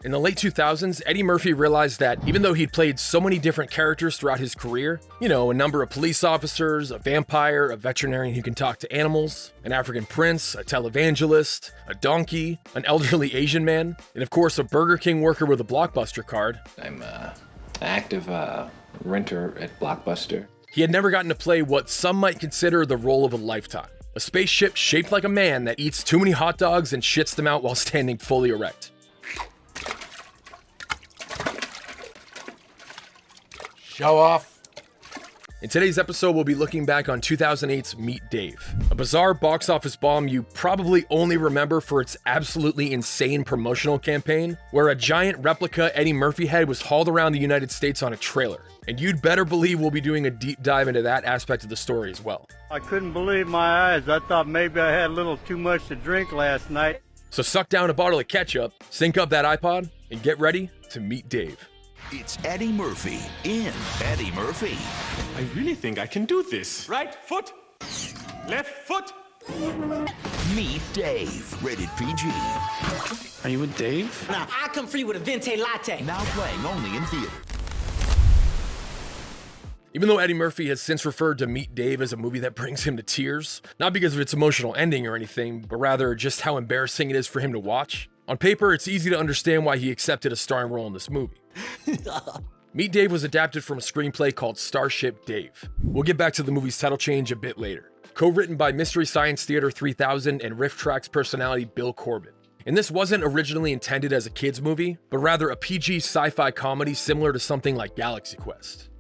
In the late 2000s, Eddie Murphy realized that even though he'd played so many different characters throughout his career, a number of police officers, a vampire, a veterinarian who can talk to animals, an African prince, a televangelist, a donkey, an elderly Asian man, and of course a Burger King worker with a Blockbuster card. I'm an active renter at Blockbuster. He had never gotten to play what some might consider the role of a lifetime. A spaceship shaped like a man that eats too many hot dogs and shits them out while standing fully erect. Show off. In today's episode, we'll be looking back on 2008's Meet Dave, a bizarre box office bomb you probably only remember for its absolutely insane promotional campaign, where a giant replica Eddie Murphy head was hauled around the United States on a trailer. And you'd better believe we'll be doing a deep dive into that aspect of the story as well. I couldn't believe my eyes. I thought maybe I had a little too much to drink last night. So suck down a bottle of ketchup, sync up that iPod, and get ready to meet Dave. It's Eddie Murphy in Eddie Murphy. I really think I can do this. Right foot, left foot. Meet Dave, rated PG. Are you with Dave? Nah, I come free with a venti latte. Now playing only in theaters. Even though Eddie Murphy has since referred to Meet Dave as a movie that brings him to tears, not because of its emotional ending or anything, but rather just how embarrassing it is for him to watch, on paper, it's easy to understand why he accepted a starring role in this movie. Meet Dave was adapted from a screenplay called Starship Dave. We'll get back to the movie's title change a bit later. Co-written by Mystery Science Theater 3000 and Riff Tracks personality Bill Corbett. And this wasn't originally intended as a kids movie, but rather a PG sci-fi comedy similar to something like Galaxy Quest.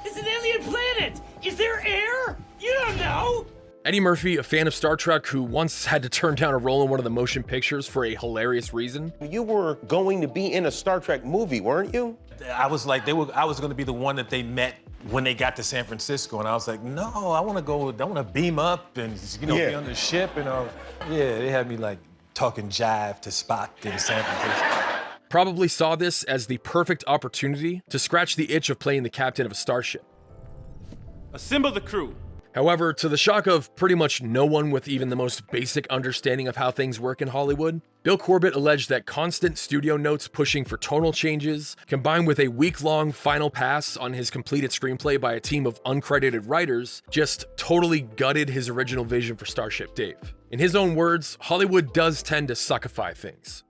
It's an alien planet! Is there air? You don't know! Eddie Murphy, a fan of Star Trek who once had to turn down a role in one of the motion pictures for a hilarious reason. You were going to be in a Star Trek movie, weren't you? I was like, I was going to be the one that they met when they got to San Francisco, and I was like, no, I want to beam up and be on the ship, they had me like talking jive to Spock in San Francisco. Probably saw this as the perfect opportunity to scratch the itch of playing the captain of a starship. Assemble the crew. However, to the shock of pretty much no one with even the most basic understanding of how things work in Hollywood, Bill Corbett alleged that constant studio notes pushing for tonal changes, combined with a week-long final pass on his completed screenplay by a team of uncredited writers, just totally gutted his original vision for Starship Dave. In his own words, Hollywood does tend to suckify things.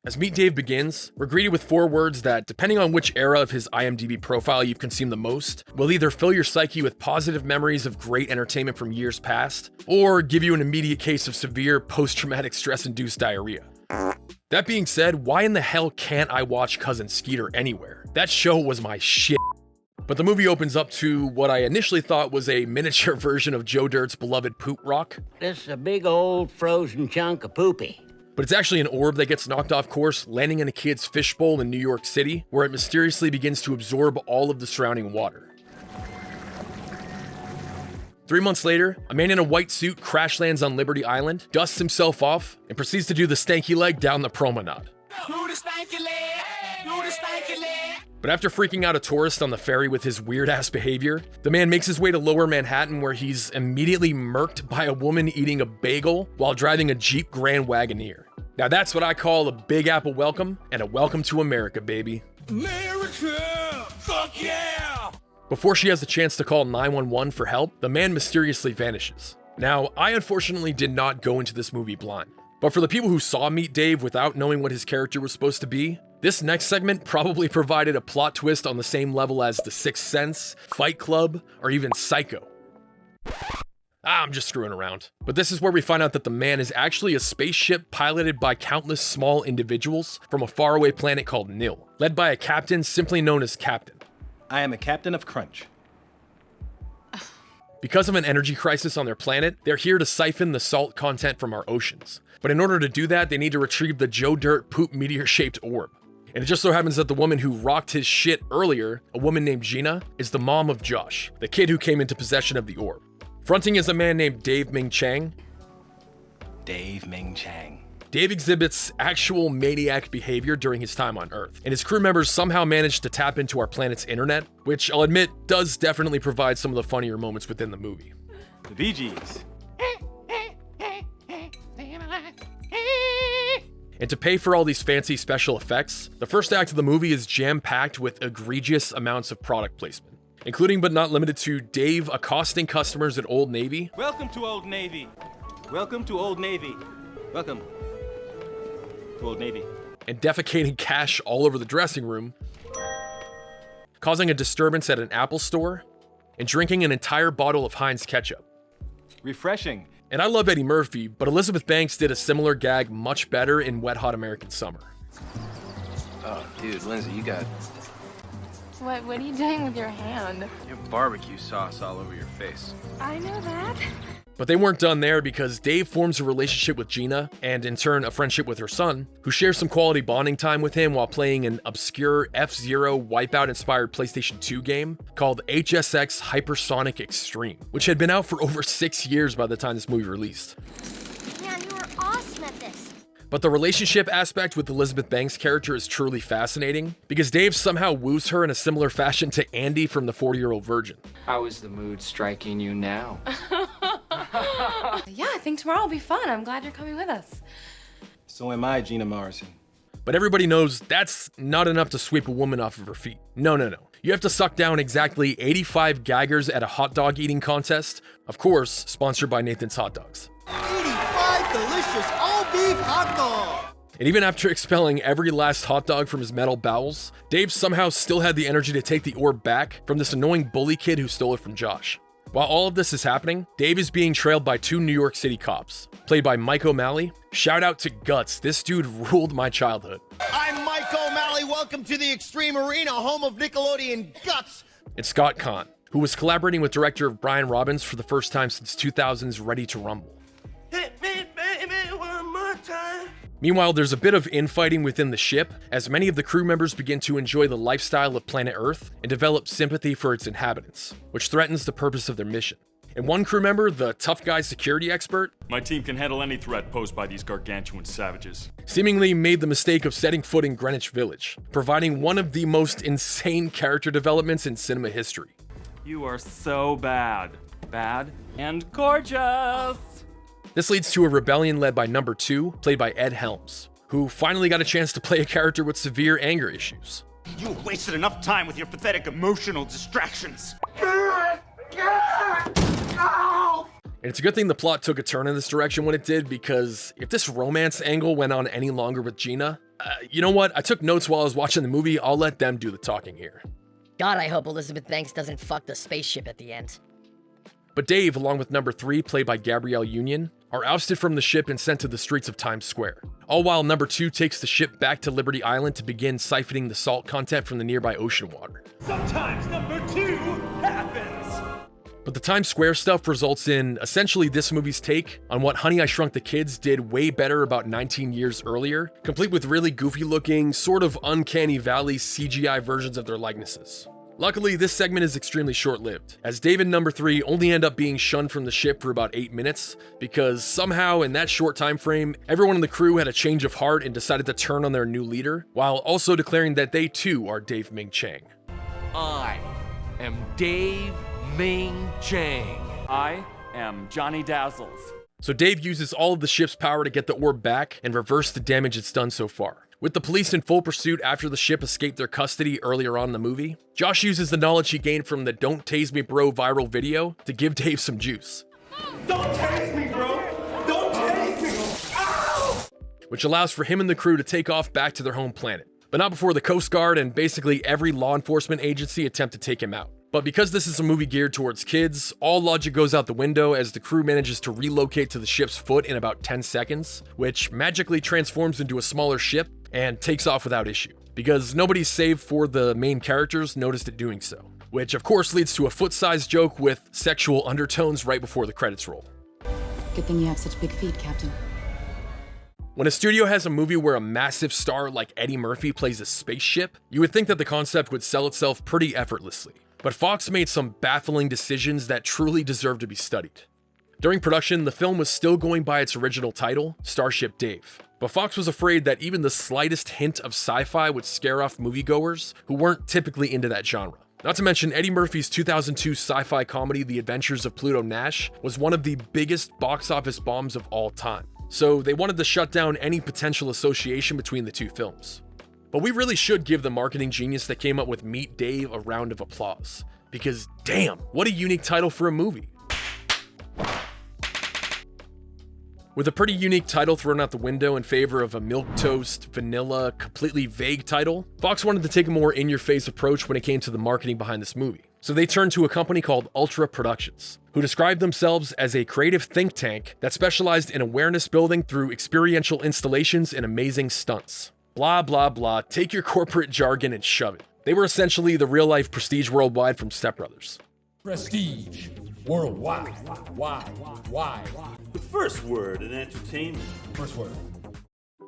As Meet Dave begins, we're greeted with 4 words that, depending on which era of his IMDb profile you've consumed the most, will either fill your psyche with positive memories of great entertainment from years past, or give you an immediate case of severe post-traumatic stress-induced diarrhea. That being said, why in the hell can't I watch Cousin Skeeter anywhere? That show was my shit. But the movie opens up to what I initially thought was a miniature version of Joe Dirt's beloved poop rock. This is a big old frozen chunk of poopy. But it's actually an orb that gets knocked off course, landing in a kid's fishbowl in New York City, where it mysteriously begins to absorb all of the surrounding water. 3 months later, a man in a white suit crash lands on Liberty Island, dusts himself off, and proceeds to do the stanky leg down the promenade. But after freaking out a tourist on the ferry with his weird-ass behavior, the man makes his way to Lower Manhattan, where he's immediately murked by a woman eating a bagel while driving a Jeep Grand Wagoneer. Now that's what I call a Big Apple welcome, and a welcome to America, baby. America! Fuck yeah! Before she has the chance to call 911 for help, the man mysteriously vanishes. Now, I unfortunately did not go into this movie blind, but for the people who saw Meet Dave without knowing what his character was supposed to be, this next segment probably provided a plot twist on the same level as The Sixth Sense, Fight Club, or even Psycho. I'm just screwing around. But this is where we find out that the man is actually a spaceship piloted by countless small individuals from a faraway planet called Nil, led by a captain simply known as Captain. I am a captain of Crunch. Because of an energy crisis on their planet, they're here to siphon the salt content from our oceans. But in order to do that, they need to retrieve the Joe Dirt poop meteor-shaped orb. And it just so happens that the woman who rocked his shit earlier, a woman named Gina, is the mom of Josh, the kid who came into possession of the orb. Fronting is a man named Dave Ming Chang. Dave Ming Chang. Dave exhibits actual maniac behavior during his time on Earth, and his crew members somehow managed to tap into our planet's internet, which I'll admit does definitely provide some of the funnier moments within the movie. The Bee Gees. And to pay for all these fancy special effects, the first act of the movie is jam-packed with egregious amounts of product placement, including but not limited to Dave accosting customers at Old Navy. Welcome to Old Navy. Welcome to Old Navy. Welcome to Old Navy. And defecating cash all over the dressing room, causing a disturbance at an Apple store, and drinking an entire bottle of Heinz ketchup. Refreshing. And I love Eddie Murphy, but Elizabeth Banks did a similar gag much better in Wet Hot American Summer. Oh, dude, Lindsay, you got What are you doing with your hand? your barbecue sauce all over your face. I know that. But they weren't done there, because Dave forms a relationship with Gina, and in turn a friendship with her son, who shares some quality bonding time with him while playing an obscure F-Zero Wipeout-inspired PlayStation 2 game called HSX Hypersonic Extreme, which had been out for over 6 years by the time this movie released. Man, you were awesome at this. But the relationship aspect with Elizabeth Banks' character is truly fascinating, because Dave somehow woos her in a similar fashion to Andy from The 40-Year-Old Virgin. How is the mood striking you now? Yeah, I think tomorrow will be fun. I'm glad you're coming with us. So am I, Gina Morrison. But everybody knows that's not enough to sweep a woman off of her feet. No. You have to suck down exactly 85 gaggers at a hot dog eating contest, of course, sponsored by Nathan's Hot Dogs. 85 delicious all-beef hot dogs. And even after expelling every last hot dog from his metal bowels, Dave somehow still had the energy to take the orb back from this annoying bully kid who stole it from Josh. While all of this is happening, Dave is being trailed by 2 New York City cops, played by Mike O'Malley. Shout out to Guts, this dude ruled my childhood. I'm Mike O'Malley. Welcome to the Extreme Arena, home of Nickelodeon Guts. And Scott Caan, who was collaborating with director Brian Robbins for the first time since 2000's Ready to Rumble. Hit me, baby, one more time. Meanwhile, there's a bit of infighting within the ship, as many of the crew members begin to enjoy the lifestyle of planet Earth and develop sympathy for its inhabitants, which threatens the purpose of their mission. And one crew member, the tough guy security expert, My team can handle any threat posed by these gargantuan savages. seemingly made the mistake of setting foot in Greenwich Village, providing one of the most insane character developments in cinema history. You are so bad. Bad and gorgeous. This leads to a rebellion led by number 2, played by Ed Helms, who finally got a chance to play a character with severe anger issues. You have wasted enough time with your pathetic emotional distractions. And it's a good thing the plot took a turn in this direction when it did, because if this romance angle went on any longer with Gina, you know what? I took notes while I was watching the movie. I'll let them do the talking here. God, I hope Elizabeth Banks doesn't fuck the spaceship at the end. But Dave, along with number 3, played by Gabrielle Union, are ousted from the ship and sent to the streets of Times Square. All while number 2 takes the ship back to Liberty Island to begin siphoning the salt content from the nearby ocean water. Sometimes number 2 happens. But the Times Square stuff results in essentially this movie's take on what Honey, I Shrunk the Kids did way better about 19 years earlier, complete with really goofy looking, sort of uncanny valley CGI versions of their likenesses. Luckily, this segment is extremely short-lived, as Dave and number 3 only end up being shunned from the ship for about 8 minutes, because somehow in that short time frame, everyone in the crew had a change of heart and decided to turn on their new leader, while also declaring that they too are Dave Ming Chang. I am Dave Ming Chang. I am Johnny Dazzles. So Dave uses all of the ship's power to get the orb back and reverse the damage it's done so far. With the police in full pursuit after the ship escaped their custody earlier on in the movie, Josh uses the knowledge he gained from the Don't Tase Me Bro viral video to give Dave some juice. Don't tase me, bro. Don't tase me. Ow! Which allows for him and the crew to take off back to their home planet. But not before the Coast Guard and basically every law enforcement agency attempt to take him out. But because this is a movie geared towards kids, all logic goes out the window as the crew manages to relocate to the ship's foot in about 10 seconds, which magically transforms into a smaller ship and takes off without issue, because nobody save for the main characters noticed it doing so, which of course leads to a foot-sized joke with sexual undertones right before the credits roll. Good thing you have such big feet, Captain. When a studio has a movie where a massive star like Eddie Murphy plays a spaceship, you would think that the concept would sell itself pretty effortlessly. But Fox made some baffling decisions that truly deserve to be studied. During production, the film was still going by its original title, Starship Dave. But Fox was afraid that even the slightest hint of sci-fi would scare off moviegoers who weren't typically into that genre. Not to mention, Eddie Murphy's 2002 sci-fi comedy The Adventures of Pluto Nash was one of the biggest box office bombs of all time. so they wanted to shut down any potential association between the two films. But we really should give the marketing genius that came up with Meet Dave a round of applause, because damn, what a unique title for a movie. With a pretty unique title thrown out the window in favor of a milquetoast, vanilla, completely vague title, Fox wanted to take a more in-your-face approach when it came to the marketing behind this movie. So they turned to a company called Ultra Productions, who described themselves as a creative think tank that specialized in awareness building through experiential installations and amazing stunts. Blah, blah, blah, take your corporate jargon and shove it. They were essentially the real-life Prestige Worldwide from Step Brothers. Prestige Worldwide. Why? The first word in entertainment. First word.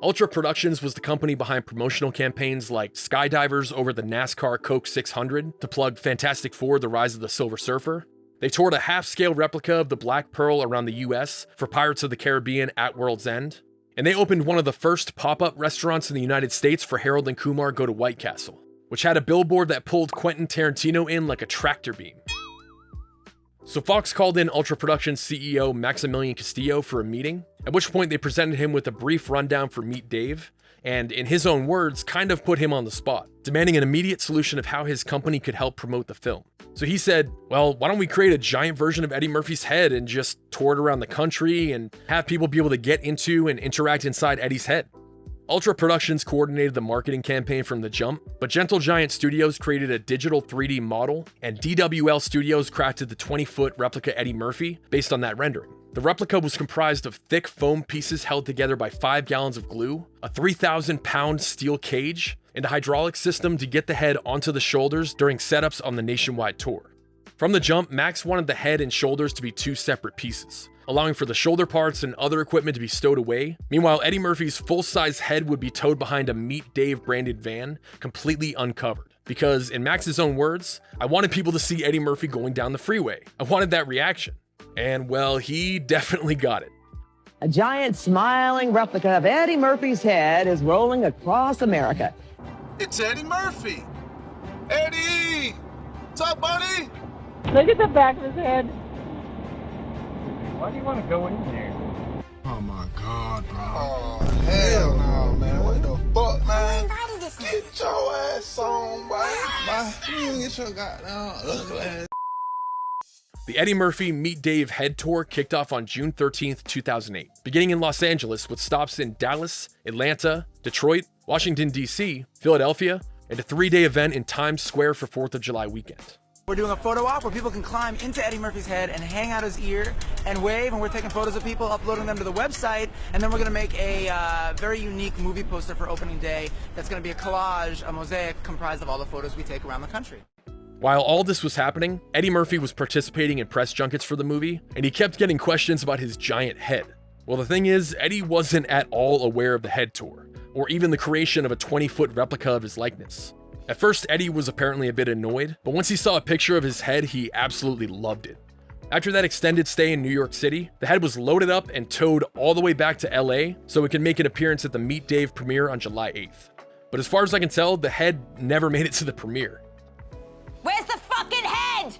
Ultra Productions was the company behind promotional campaigns like skydivers over the NASCAR Coke 600 to plug Fantastic Four: The Rise of the Silver Surfer. They toured a half-scale replica of the Black Pearl around the US for Pirates of the Caribbean at World's End. And they opened one of the first pop-up restaurants in the United States for Harold and Kumar Go to White Castle, which had a billboard that pulled Quentin Tarantino in like a tractor beam. So Fox called in Ultra Productions CEO Maximilian Castillo for a meeting, at which point they presented him with a brief rundown for Meet Dave, and in his own words, kind of put him on the spot, demanding an immediate solution of how his company could help promote the film. So he said, well, why don't we create a giant version of Eddie Murphy's head and just tour it around the country and have people be able to get into and interact inside Eddie's head? Ultra Productions coordinated the marketing campaign from the jump, but Gentle Giant Studios created a digital 3D model, and DWL Studios crafted the 20-foot replica Eddie Murphy based on that rendering. The replica was comprised of thick foam pieces held together by 5 gallons of glue, a 3,000-pound steel cage, and a hydraulic system to get the head onto the shoulders during setups on the nationwide tour. From the jump, Max wanted the head and shoulders to be 2 separate pieces, allowing for the shoulder parts and other equipment to be stowed away. Meanwhile, Eddie Murphy's full-size head would be towed behind a Meet Dave branded van, completely uncovered. Because, in Max's own words, I wanted people to see Eddie Murphy going down the freeway. I wanted that reaction. And well, he definitely got it. A giant smiling replica of Eddie Murphy's head is rolling across America. It's Eddie Murphy! Eddie! What's up, buddy? Look at the back of his head. Why do you want to go in there? Oh my God, bro. Oh, hell no, man. What the fuck, man? Get your ass on, boy. You get your goddamn ugly ass. The Eddie Murphy Meet Dave Head Tour kicked off on June 13th, 2008, beginning in Los Angeles with stops in Dallas, Atlanta, Detroit, Washington, D.C., Philadelphia, and a 3-day event in Times Square for 4th of July weekend. We're doing a photo op where people can climb into Eddie Murphy's head and hang out his ear and wave, and we're taking photos of people, uploading them to the website, and then we're going to make a very unique movie poster for opening day that's going to be a collage, a mosaic comprised of all the photos we take around the country. While all this was happening, Eddie Murphy was participating in press junkets for the movie, and he kept getting questions about his giant head. Well, the thing is, Eddie wasn't at all aware of the head tour, or even the creation of a 20-foot replica of his likeness. At first, Eddie was apparently a bit annoyed, but once he saw a picture of his head, he absolutely loved it. After that extended stay in New York City, the head was loaded up and towed all the way back to LA so it could make an appearance at the Meet Dave premiere on July 8th. But as far as I can tell, the head never made it to the premiere. Where's the fucking head?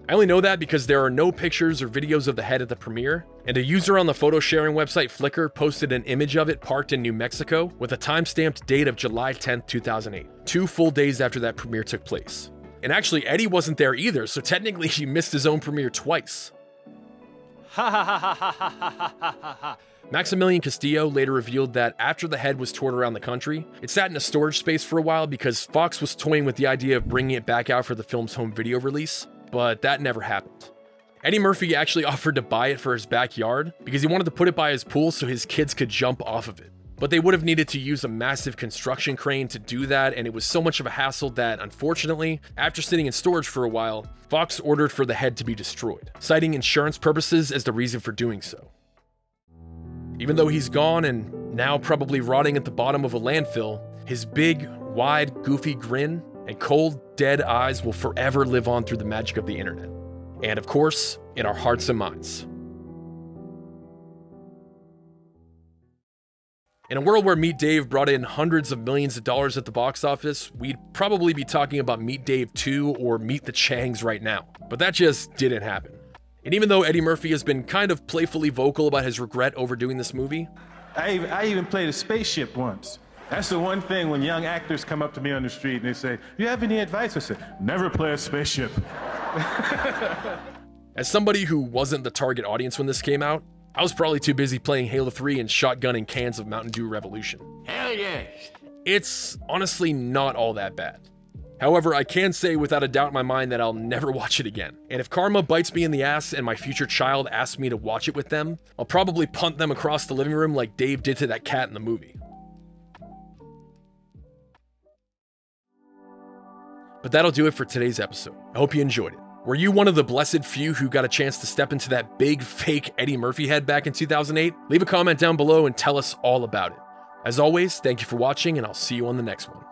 I only know that because there are no pictures or videos of the head at the premiere, and a user on the photo sharing website Flickr posted an image of it parked in New Mexico with a time-stamped date of July 10th, 2008, 2 full days after that premiere took place. And actually, Eddie wasn't there either, so technically he missed his own premiere twice. Maximilian Castillo later revealed that after the head was toured around the country, it sat in a storage space for a while because Fox was toying with the idea of bringing it back out for the film's home video release, but that never happened. Eddie Murphy actually offered to buy it for his backyard because he wanted to put it by his pool so his kids could jump off of it. But they would have needed to use a massive construction crane to do that, and it was so much of a hassle that, unfortunately, after sitting in storage for a while, Fox ordered for the head to be destroyed, citing insurance purposes as the reason for doing so. Even though he's gone and now probably rotting at the bottom of a landfill, his big, wide, goofy grin and cold, dead eyes will forever live on through the magic of the internet. And of course, in our hearts and minds. In a world where Meet Dave brought in hundreds of millions of dollars at the box office, we'd probably be talking about Meet Dave 2 or Meet the Changs right now. But that just didn't happen. And even though Eddie Murphy has been kind of playfully vocal about his regret over doing this movie, I even played a spaceship once. That's the one thing when young actors come up to me on the street and they say, "Do you have any advice?" I say, "Never play a spaceship." as somebody who wasn't the target audience when this came out, I was probably too busy playing Halo 3 and shotgunning cans of Mountain Dew Revolution. Hell yes. It's honestly not all that bad. However, I can say without a doubt in my mind that I'll never watch it again. And if karma bites me in the ass and my future child asks me to watch it with them, I'll probably punt them across the living room like Dave did to that cat in the movie. But that'll do it for today's episode. I hope you enjoyed it. Were you one of the blessed few who got a chance to step into that big fake Eddie Murphy head back in 2008? Leave a comment down below and tell us all about it. As always, thank you for watching, and I'll see you on the next one.